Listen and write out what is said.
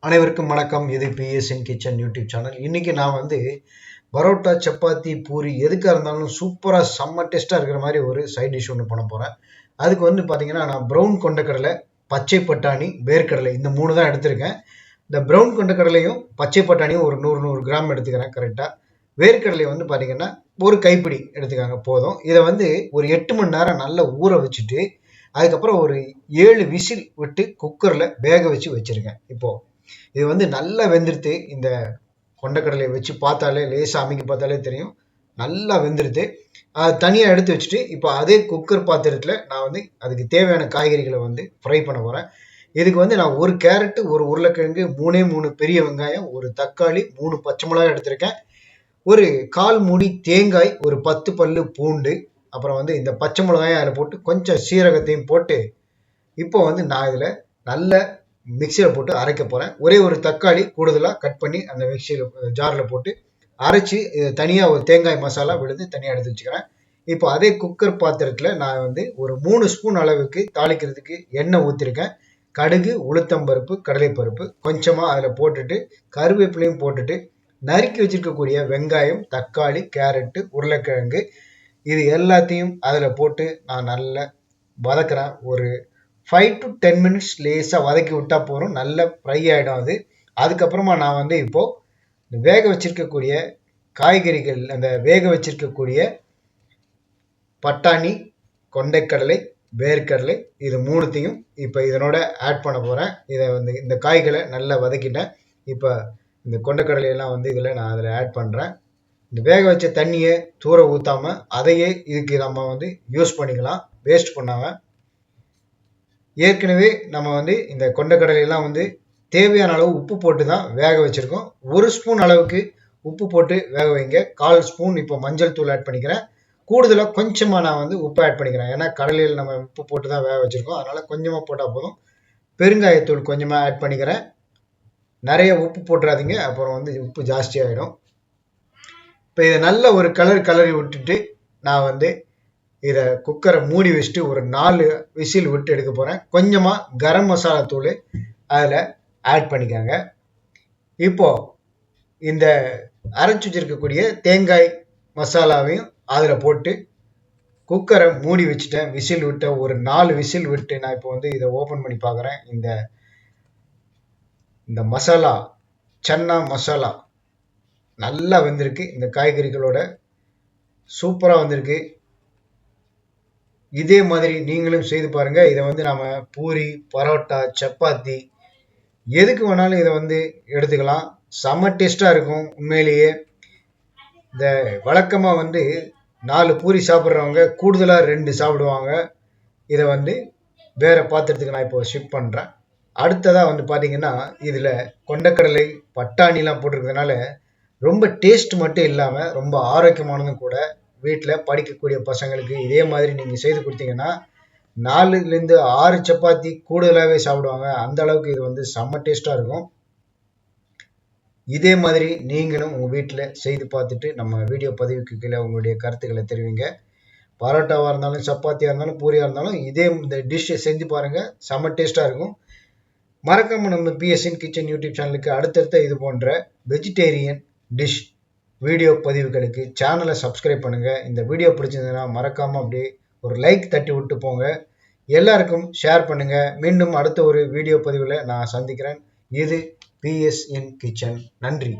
அனைவருக்கும் வணக்கம். இது பிஎஸ்என் கிச்சன் யூடியூப் சேனல். இன்னைக்கு நான் பரோட்டா, சப்பாத்தி, பூரி எதுக்காக இருந்தாலும் சூப்பராக செம்ம டேஸ்ட்டாக இருக்கிற மாதிரி ஒரு சைட் டிஷ் ஒன்று பண்ண போகிறேன். அதுக்கு பார்த்தீங்கன்னா நான் ப்ரௌன் கொண்டக்கடலை, பச்சை பட்டாணி, வேர்க்கடலை இந்த 3 தான் எடுத்திருக்கேன். இந்த ப்ரௌன் கொண்டக்கடலையும் பச்சை பட்டாணியும் ஒரு 100 கிராம் எடுத்துக்கிறேன் கரெக்டாக. வேர்க்கடலை பார்த்தீங்கன்னா ஒரு கைப்பிடி எடுத்துக்காங்க போதும். இதை ஒரு 8 மணி நேரம் நல்லா ஊற வச்சுட்டு அதுக்கப்புறம் ஒரு 7 விசில் விட்டு குக்கரில் வேக வச்சு வச்சுருக்கேன். இப்போது இது நல்லா வெந்துடுத்து. இந்த கொண்டக்கடலையை வச்சு பார்த்தாலே லேசாக அமைக்கி பார்த்தாலே தெரியும் நல்லா வெந்துடுத்து. அது தனியாக எடுத்து வச்சுட்டு இப்போ அதே குக்கர் பாத்திரத்தில் நான் அதுக்கு தேவையான காய்கறிகளை ஃப்ரை பண்ண போகிறேன். இதுக்கு நான் ஒரு கேரட்டு, ஒரு உருளைக்கிழங்கு, 3 பெரிய வெங்காயம், ஒரு தக்காளி, 3 பச்சை மிளகாய் எடுத்திருக்கேன். ஒரு 1/4 மூடி தேங்காய், ஒரு 10 பல்லு பூண்டு, அப்புறம் இந்த பச்சை மிளகாயும் அதில் போட்டு கொஞ்சம் சீரகத்தையும் போட்டு இப்போ நான் இதில் நல்ல மிக்சியில் போட்டு அரைக்க போகிறேன். ஒரே ஒரு தக்காளி கூடுதலாக கட் பண்ணி அந்த மிக்சியில் ஜாரில் போட்டு அரைச்சி தனியாக ஒரு தேங்காய் மசாலா விழுந்து தனியாக எடுத்து வச்சுக்கிறேன். இப்போ அதே குக்கர் பாத்திரத்தில் நான் ஒரு 3 ஸ்பூன் அளவுக்கு தாளிக்கிறதுக்கு எண்ணெய் ஊற்றிருக்கேன். கடுகு, உளுத்தம்பருப்பு, கடலைப்பருப்பு கொஞ்சமாக அதில் போட்டுட்டு கருவேப்பிலையும் போட்டுட்டு நறுக்கி வச்சிருக்கக்கூடிய வெங்காயம், தக்காளி, கேரட்டு, உருளைக்கிழங்கு இது எல்லாத்தையும் அதில் போட்டு நான் நல்லா வதக்குறேன். ஒரு 5 to 10 மினிட்ஸ் லேசாக வதக்கி விட்டா போகிறோம். நல்ல ஃப்ரை ஆகிடும் அது. அதுக்கப்புறமா நான் இப்போது வேக வச்சிருக்கக்கூடிய காய்கறிகள், அந்த வேக வச்சிருக்கக்கூடிய பட்டாணி, கொண்டைக்கடலை, வேர்க்கடலை இது 3த்தையும் இப்போ இதனோட ஆட் பண்ண போகிறேன். இதை இந்த காய்களை நல்லா வதக்கிட்டேன். இப்போ இந்த கொண்டைக்கடலையெல்லாம் இதில் நான் அதில் ஆட் பண்ணுறேன். இந்த வேக வச்ச தண்ணியை தூர ஊற்றாமல் அதையே இதுக்கு நம்ம யூஸ் பண்ணிக்கலாம், வேஸ்ட் பண்ணாமல். ஏற்கனவே நம்ம இந்த கொண்டைக்கடலையெல்லாம் தேவையான அளவு உப்பு போட்டு தான் வேக வச்சுருக்கோம். 1 ஸ்பூன் அளவுக்கு உப்பு போட்டு வேக வைங்க. 1/4 ஸ்பூன் இப்போ மஞ்சள் தூள் ஆட் பண்ணிக்கிறேன். கூடுதலாக கொஞ்சமாக நான் உப்பு ஆட் பண்ணிக்கிறேன். ஏன்னா கடலையில் நம்ம உப்பு போட்டு தான் வேக வச்சுருக்கோம். அதனால் கொஞ்சமாக போட்டால் போதும். பெருங்காயத்தூள் கொஞ்சமாக ஆட் பண்ணிக்கிறேன். நிறைய உப்பு போட்டுறாதீங்க, அப்புறம் உப்பு ஜாஸ்தியாகிடும். இப்போ இதை நல்ல ஒரு கலரி விட்டுட்டு நான் இதை குக்கரை மூடி வச்சுட்டு ஒரு 4 விசில் விட்டு எடுக்க போகிறேன். கொஞ்சமாக கரம் மசாலா தூள் அதில் ஆட் பண்ணிக்கோங்க. இப்போது இந்த அரைச்சி வச்சிருக்கக்கூடிய தேங்காய் மசாலாவையும் அதில் போட்டு குக்கரை மூடி வச்சுட்டேன். விசில் விட்ட ஒரு 4 விசில் விட்டு நான் இப்போ இதை ஓப்பன் பண்ணி பார்க்குறேன். இந்த மசாலா, சன்னா மசாலா நல்லா வந்திருக்கு. இந்த காய்கறிகளோட சூப்பராக வந்திருக்கு. இதே மாதிரி நீங்களும் செய்து பாருங்கள். இதை நாம பூரி, பரோட்டா, சப்பாத்தி எதுக்கு வேணாலும் இதை எடுத்துக்கலாம். செம்ம டேஸ்ட்டாக இருக்கும் உண்மையிலேயே. இந்த வழக்கமாக 4 பூரி சாப்பிட்றவங்க கூடுதலாக 2 சாப்பிடுவாங்க. இதை வேறு பாத்திரத்துக்கு நான் இப்போ ஷிஃப்ட் பண்ணுறேன். அடுத்ததாக பார்த்தீங்கன்னா இதில் கொண்டைக்கடலை, பட்டாணிலாம் போட்டிருக்கிறதுனால ரொம்ப டேஸ்ட் மட்டும் இல்லாமல் ரொம்ப ஆரோக்கியமானதும் கூட. வீட்டில் படிக்கக்கூடிய பசங்களுக்கு இதே மாதிரி நீங்கள் செய்து கொடுத்தீங்கன்னா 4லேருந்து 6 சப்பாத்தி கூடுதலாகவே சாப்பிடுவாங்க. அந்த அளவுக்கு இது செம்ம டேஸ்ட்டாக இருக்கும். இதே மாதிரி நீங்களும் உங்கள் வீட்டில் செய்து பார்த்துட்டு நம்ம வீடியோ பதிவுக்கு கீழே உங்களுடைய கருத்துக்களை தெரிவிங்க. பரோட்டாவாக இருந்தாலும், சப்பாத்தியாக இருந்தாலும், பூரியாக இருந்தாலும் இந்த டிஷ்ஷை செஞ்சு பாருங்கள். செம்ம டேஸ்ட்டாக இருக்கும். மறக்காமல் நம்ம பிஎஸ்என் கிச்சன் யூடியூப் சேனலுக்கு அடுத்தடுத்த இது போன்ற வெஜிடேரியன் டிஷ் வீடியோ பதிவுகளுக்கு சேனலை சப்ஸ்கிரைப் பண்ணுங்கள். இந்த வீடியோ பிடிச்சிருந்ததுன்னா மறக்காமல் அப்படியே ஒரு லைக் தட்டி விட்டு போங்க. எல்லாருக்கும் ஷேர் பண்ணுங்கள். மீண்டும் அடுத்த ஒரு வீடியோ பதிவில் நான் சந்திக்கிறேன். இது பிஎஸ்என் கிச்சன். நன்றி.